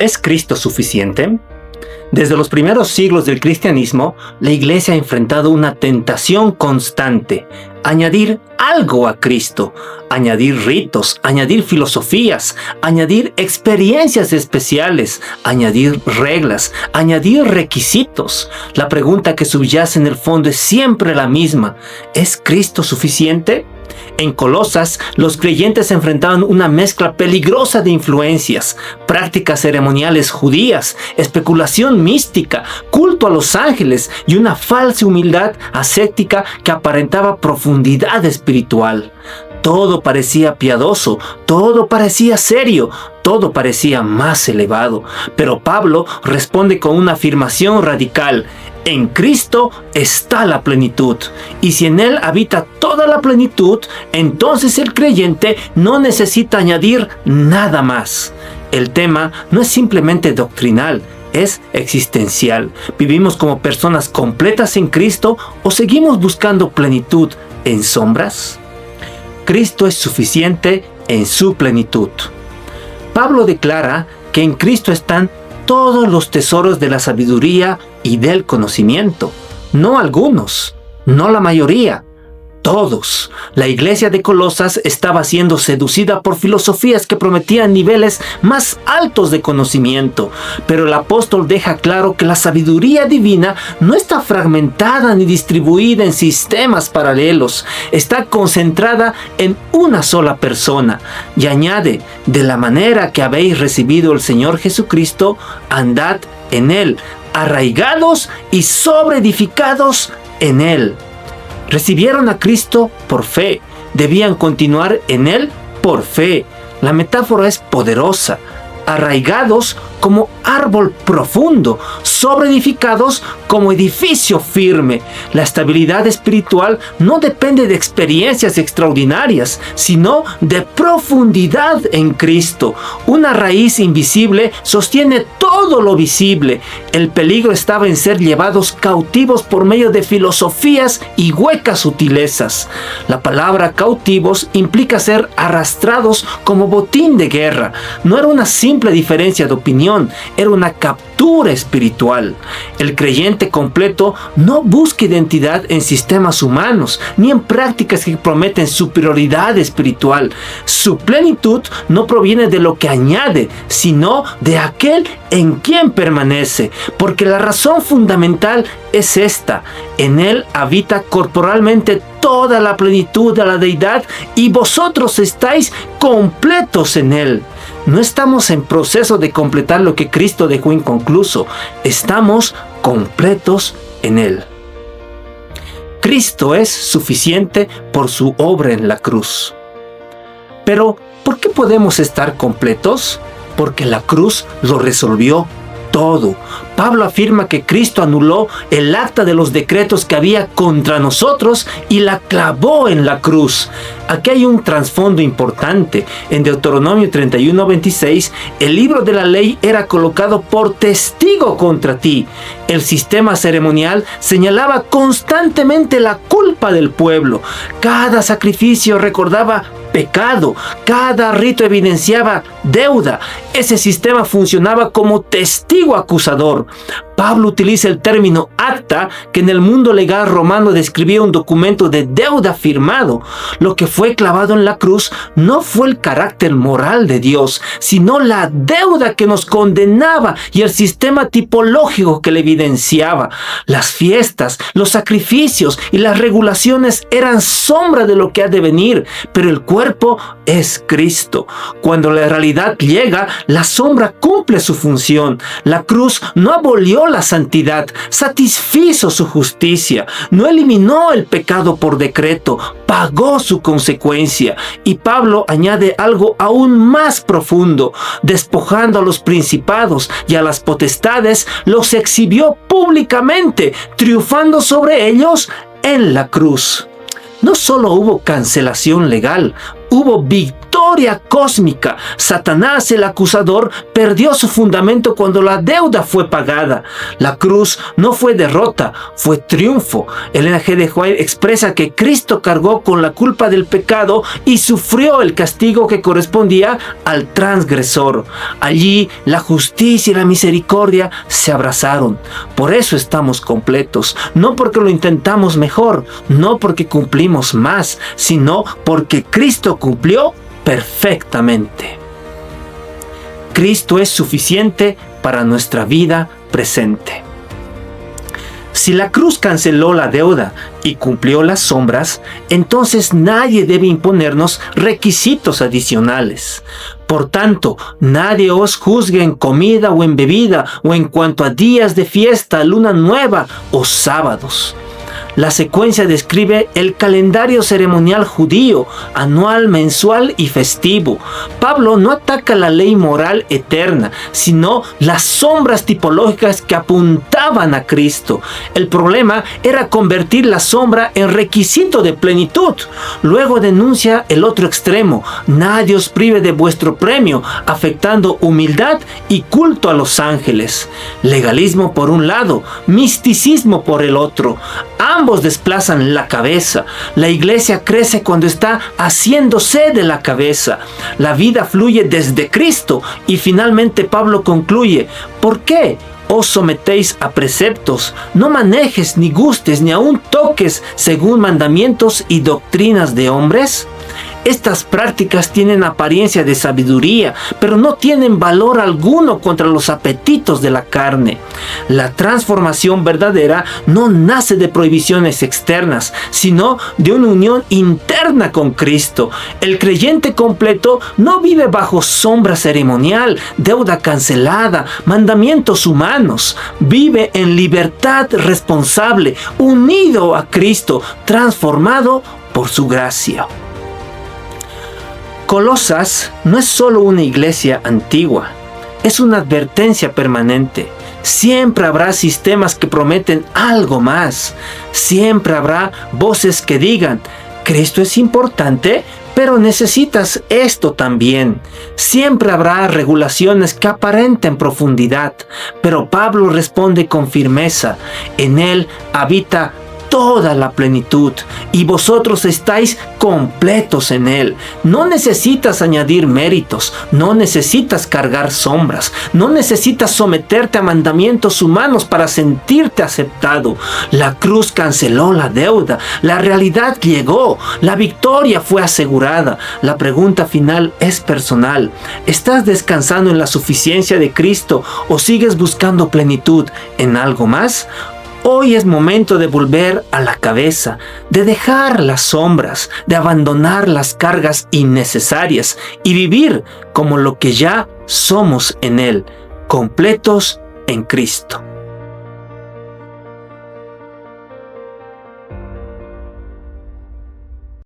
¿Es Cristo suficiente? Desde los primeros siglos del cristianismo, la Iglesia ha enfrentado una tentación constante: añadir algo a Cristo, añadir ritos, añadir filosofías, añadir experiencias especiales, añadir reglas, añadir requisitos. La pregunta que subyace en el fondo es siempre la misma: ¿es Cristo suficiente? En Colosas, los creyentes enfrentaban una mezcla peligrosa de influencias: prácticas ceremoniales judías, especulación mística, culto a los ángeles y una falsa humildad ascética que aparentaba profundidad espiritual. Todo parecía piadoso, todo parecía serio, todo parecía más elevado. Pero Pablo responde con una afirmación radical: en Cristo está la plenitud, y si en Él habita toda la plenitud, entonces el creyente no necesita añadir nada más. El tema no es simplemente doctrinal, es existencial. ¿Vivimos como personas completas en Cristo o seguimos buscando plenitud en sombras? Cristo es suficiente en su plenitud. Pablo declara que en Cristo están todos los tesoros de la sabiduría y del conocimiento. No algunos, no la mayoría, todos. La iglesia de Colosas estaba siendo seducida por filosofías que prometían niveles más altos de conocimiento, pero el apóstol deja claro que la sabiduría divina no está fragmentada ni distribuida en sistemas paralelos, está concentrada en una sola persona, y añade: de la manera que habéis recibido el Señor Jesucristo, andad en Él, arraigados y sobreedificados en Él. Recibieron a Cristo por fe, debían continuar en Él por fe. La metáfora es poderosa: arraigados como árbol profundo, sobreedificados como edificio firme. La estabilidad espiritual no depende de experiencias extraordinarias, sino de profundidad en Cristo. Una raíz invisible sostiene todo lo visible. El peligro estaba en ser llevados cautivos por medio de filosofías y huecas sutilezas. La palabra cautivos implica ser arrastrados como botín de guerra. No era una simple diferencia de opinión, era una captura espiritual. El creyente completo no busca identidad en sistemas humanos, ni en prácticas que prometen superioridad espiritual. Su plenitud no proviene de lo que añade, sino de aquel en quien permanece, porque la razón fundamental es esta: en Él habita corporalmente toda la plenitud de la deidad, y vosotros estáis completos en Él. No estamos en proceso de completar lo que Cristo dejó inconcluso, estamos completos en Él. Cristo es suficiente por su obra en la cruz. Pero, ¿por qué podemos estar completos? Porque la cruz lo resolvió todo. Pablo afirma que Cristo anuló el acta de los decretos que había contra nosotros y la clavó en la cruz. Aquí hay un trasfondo importante. En Deuteronomio 31:26, el libro de la ley era colocado por testigo contra ti. El sistema ceremonial señalaba constantemente la culpa del pueblo. Cada sacrificio recordaba pecado, cada rito evidenciaba deuda. Ese sistema funcionaba como testigo acusador. Pablo utiliza el término acta, que en el mundo legal romano describía un documento de deuda firmado. Lo que fue clavado en la cruz no fue el carácter moral de Dios, sino la deuda que nos condenaba y el sistema tipológico que le evidenciaba. Las fiestas, los sacrificios y las regulaciones eran sombra de lo que ha de venir, pero el cuerpo es Cristo. Cuando la realidad llega, la sombra cumple su función. La cruz no abolió la santidad, satisfizo su justicia, no eliminó el pecado por decreto, pagó su consecuencia. Y Pablo añade algo aún más profundo: despojando a los principados y a las potestades, los exhibió públicamente, triunfando sobre ellos en la cruz. No solo hubo cancelación legal, hubo victoria victoria cósmica. Satanás, el acusador, perdió su fundamento cuando la deuda fue pagada. La cruz no fue derrota, fue triunfo. Ellen G. de White expresa que Cristo cargó con la culpa del pecado y sufrió el castigo que correspondía al transgresor. Allí la justicia y la misericordia se abrazaron. Por eso estamos completos, no porque lo intentamos mejor, no porque cumplimos más, sino porque Cristo cumplió perfectamente. Cristo es suficiente para nuestra vida presente. Si la cruz canceló la deuda y cumplió las sombras, entonces nadie debe imponernos requisitos adicionales. Por tanto, nadie os juzgue en comida o en bebida, o en cuanto a días de fiesta, luna nueva o sábados. La secuencia describe el calendario ceremonial judío, anual, mensual y festivo. Pablo no ataca la ley moral eterna, sino las sombras tipológicas que apuntaban a Cristo. El problema era convertir la sombra en requisito de plenitud. Luego denuncia el otro extremo: nadie os prive de vuestro premio, afectando humildad y culto a los ángeles. Legalismo por un lado, misticismo por el otro. Ambos desplazan la cabeza. La iglesia crece cuando está haciéndose de la cabeza. La vida fluye desde Cristo. Y finalmente Pablo concluye: ¿por qué os sometéis a preceptos? No manejes, ni gustes, ni aun toques según mandamientos y doctrinas de hombres. Estas prácticas tienen apariencia de sabiduría, pero no tienen valor alguno contra los apetitos de la carne. La transformación verdadera no nace de prohibiciones externas, sino de una unión interna con Cristo. El creyente completo no vive bajo sombra ceremonial, deuda cancelada, mandamientos humanos. Vive en libertad responsable, unido a Cristo, transformado por su gracia. Colosas no es solo una iglesia antigua, es una advertencia permanente. Siempre habrá sistemas que prometen algo más. Siempre habrá voces que digan: Cristo es importante, pero necesitas esto también. Siempre habrá regulaciones que aparenten profundidad, pero Pablo responde con firmeza: en Él habita toda la plenitud, y vosotros estáis completos en Él. No necesitas añadir méritos, no necesitas cargar sombras, no necesitas someterte a mandamientos humanos para sentirte aceptado. La cruz canceló la deuda, la realidad llegó, la victoria fue asegurada. La pregunta final es personal: ¿estás descansando en la suficiencia de Cristo o sigues buscando plenitud en algo más? Hoy es momento de volver a la cabeza, de dejar las sombras, de abandonar las cargas innecesarias y vivir como lo que ya somos en Él, completos en Cristo.